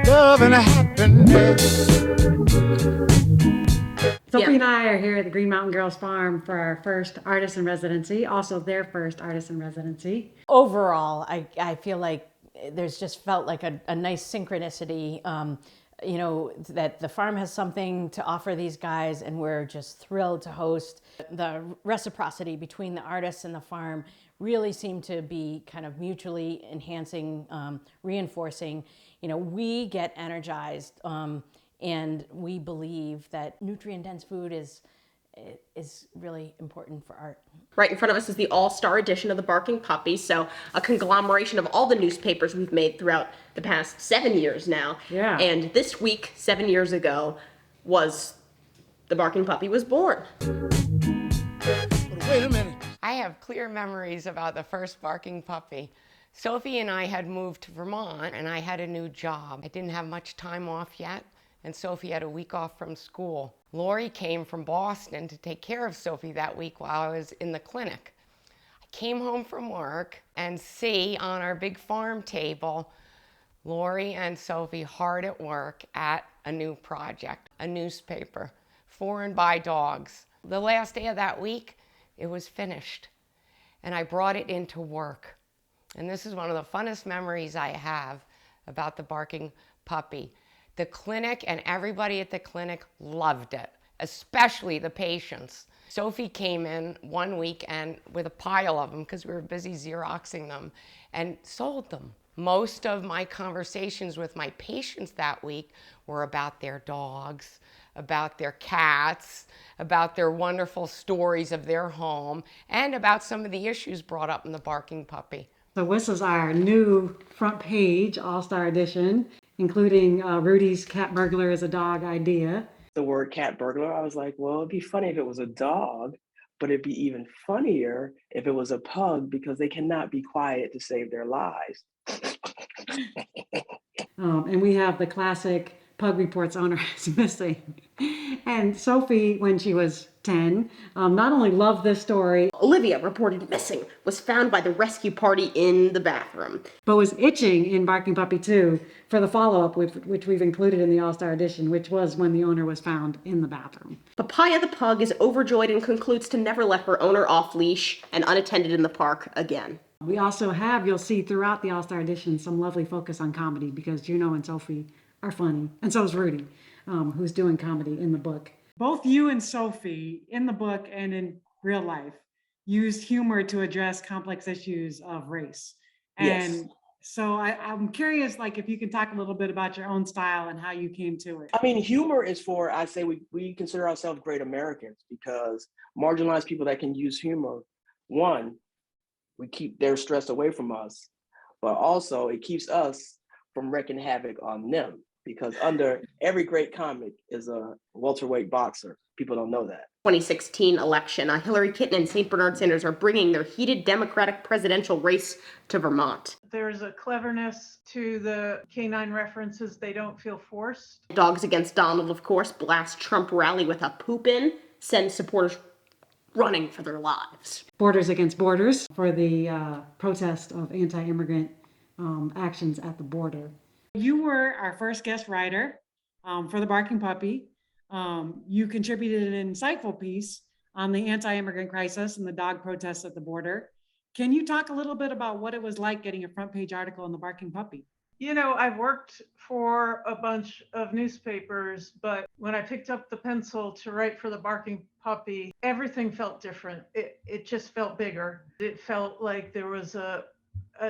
Love and happiness. Sophie and I are here at the Green Mountain Girls Farm for our first artist in residency, also their first artist in residency. Overall, I feel like there's just felt like a nice synchronicity, that the farm has something to offer these guys, and we're just thrilled to host. The reciprocity between the artists and the farm really seemed to be kind of mutually enhancing, reinforcing. We get energized, and we believe that nutrient-dense food is really important for art. Right in front of us is the all-star edition of the Barking Puppy, so a conglomeration of all the newspapers we've made throughout the past 7 years now. Yeah. And this week, 7 years ago, was the Barking Puppy was born. Wait a minute. I have clear memories about the first Barking Puppy. Sophie and I had moved to Vermont, and I had a new job. I didn't have much time off yet, and Sophie had a week off from school. Lori came from Boston to take care of Sophie that week while I was in the clinic. I came home from work and see on our big farm table, Lori and Sophie hard at work at a new project, a newspaper, for and by dogs. The last day of that week, it was finished, and I brought it into work. And this is one of the funnest memories I have about the Barking Puppy. The clinic and everybody at the clinic loved it, especially the patients. Sophie came in one weekend with a pile of them because we were busy Xeroxing them and sold them. Most of my conversations with my patients that week were about their dogs, about their cats, about their wonderful stories of their home, and about some of the issues brought up in the Barking Puppy. So this is our new front page all-star edition, including Rudy's cat burglar is a dog idea. The word cat burglar, I was like, well, it'd be funny if it was a dog, but it'd be even funnier if it was a pug because they cannot be quiet to save their lives. And we have the classic Pug Reports owner is missing. And Sophie, when she was 10, not only loved this story, Olivia, reported missing, was found by the rescue party in the bathroom. but was itching in Barking Puppy 2 for the follow-up, which we've included in the All-Star Edition, which was when the owner was found in the bathroom. Papaya the pug is overjoyed and concludes to never let her owner off leash and unattended in the park again. We also have, you'll see throughout the All-Star Edition, some lovely focus on comedy because Juno and Sophie are funny. And so is Rudy, who's doing comedy in the book. Both you and Sophie, in the book and in real life, used humor to address complex issues of race. And Yes. so I'm curious, like, if you can talk a little bit about your own style and how you came to it. I mean, humor is for, I say we consider ourselves great Americans because marginalized people that can use humor, one, we keep their stress away from us, but also it keeps us from wreaking havoc on them. Because under every great comic is a welterweight boxer. People don't know that. 2016 election, Hillary Clinton and St. Bernard Sanders are bringing their heated Democratic presidential race to Vermont. There's a cleverness to the canine references. They don't feel forced. Dogs Against Donald, of course, blast Trump rally with a poop in, send supporters running for their lives. Borders Against Borders for the protest of anti-immigrant actions at the border. You were our first guest writer for the Barking Puppy. You contributed an insightful piece on the anti-immigrant crisis and the dog protests at the border. Can you talk a little bit about what it was like getting a front page article in the Barking Puppy? You know, I've worked for a bunch of newspapers, but when I picked up the pencil to write for the Barking Puppy, everything felt different. It just felt bigger. It felt like there was a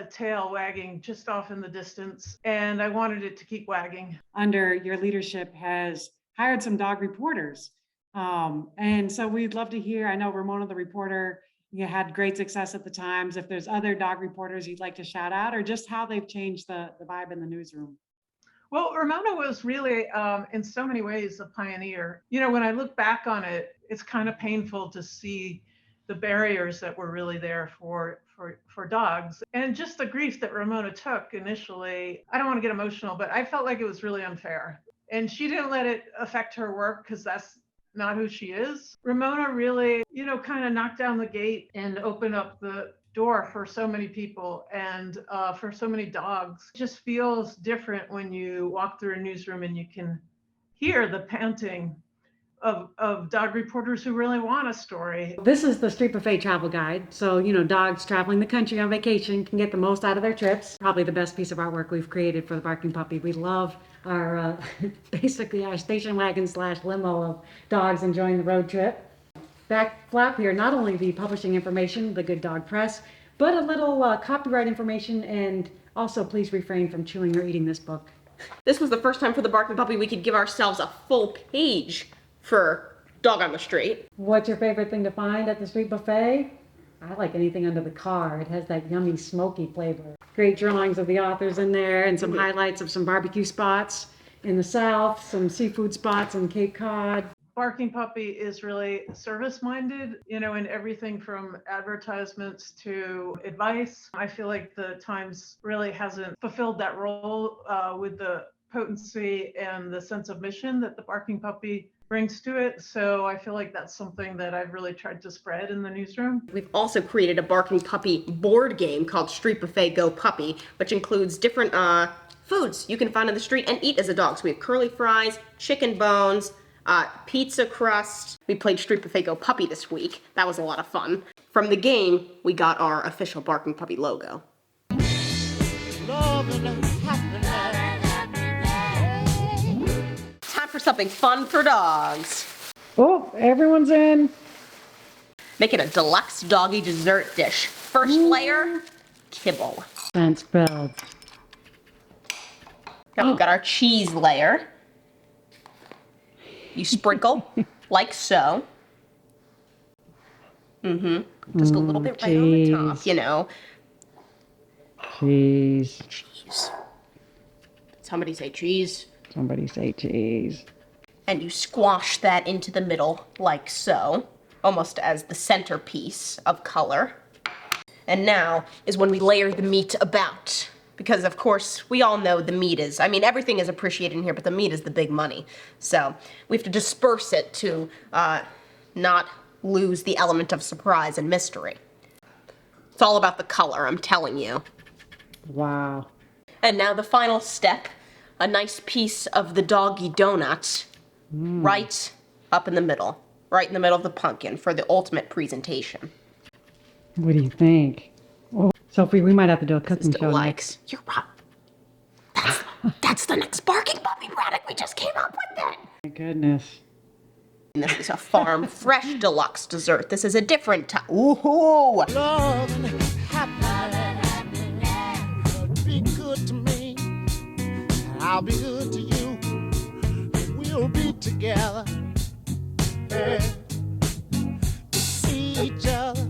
tail wagging just off in the distance, and I wanted it to keep wagging. Under your leadership has hired some dog reporters. And so we'd love to hear, I know Ramona the Reporter, you had great success at the Times. If there's other dog reporters you'd like to shout out, or just how they've changed the vibe in the newsroom. Well, Ramona was really, in so many ways, a pioneer. You know, when I look back on it, it's kind of painful to see the barriers that were really there for dogs, and just the grief that Ramona took initially. I don't want to get emotional, but I felt like it was really unfair. And she didn't let it affect her work because that's not who she is. Ramona really, you know, kind of knocked down the gate and opened up the door for so many people and for so many dogs. It just feels different when you walk through a newsroom and you can hear the panting of dog reporters who really want a story. This is the Street Buffet travel guide. So, dogs traveling the country on vacation can get the most out of their trips. Probably the best piece of artwork we've created for the Barking Puppy. We love our, basically our station wagon / limo of dogs enjoying the road trip. Back flap here, not only the publishing information, the Good Dog Press, but a little copyright information, and also please refrain from chewing or eating this book. This was the first time for the Barking Puppy we could give ourselves a full page for Dog on the Street. What's your favorite thing to find at the Street Buffet? I like anything under the car. It has that yummy smoky flavor. Great drawings of the authors in there and some highlights of some barbecue spots in the South, some seafood spots in Cape Cod. Barking Puppy is really service-minded, in everything from advertisements to advice. I feel like the Times really hasn't fulfilled that role with the potency and the sense of mission that the Barking Puppy brings to it. So I feel like that's something that I've really tried to spread in the newsroom. We've also created a Barking Puppy board game called Street Buffet Go Puppy, which includes different foods you can find on the street and eat as a dog. So we have curly fries, chicken bones, pizza crust. We played Street Buffet Go Puppy this week. That was a lot of fun. From the game, we got our official Barking Puppy logo. Love and happiness. Time for something fun for dogs. Oh, everyone's in. Make it a deluxe doggy dessert dish. First layer, kibble. Fence build. Now we've got our cheese layer. You sprinkle like so. Just a little bit right on the top, Cheese. Cheese. Somebody say cheese. Somebody say cheese. And you squash that into the middle like so, almost as the centerpiece of color. And now is when we layer the meat about. Because of course, we all know the meat is, everything is appreciated in here, but the meat is the big money. So we have to disperse it to not lose the element of surprise and mystery. It's all about the color, I'm telling you. Wow. And now the final step, a nice piece of the doggy donut right up in the middle, right in the middle of the pumpkin for the ultimate presentation. What do you think? Oh, Sophie, we might have to do a cooking show next. You're right. That's the next Barking Puppy product. We just came up with it. My goodness. And this is a farm fresh deluxe dessert. This is a different type. Ooh. Love and happiness. Be good to me, and I'll be good to you. We'll be together. Yeah. To see each other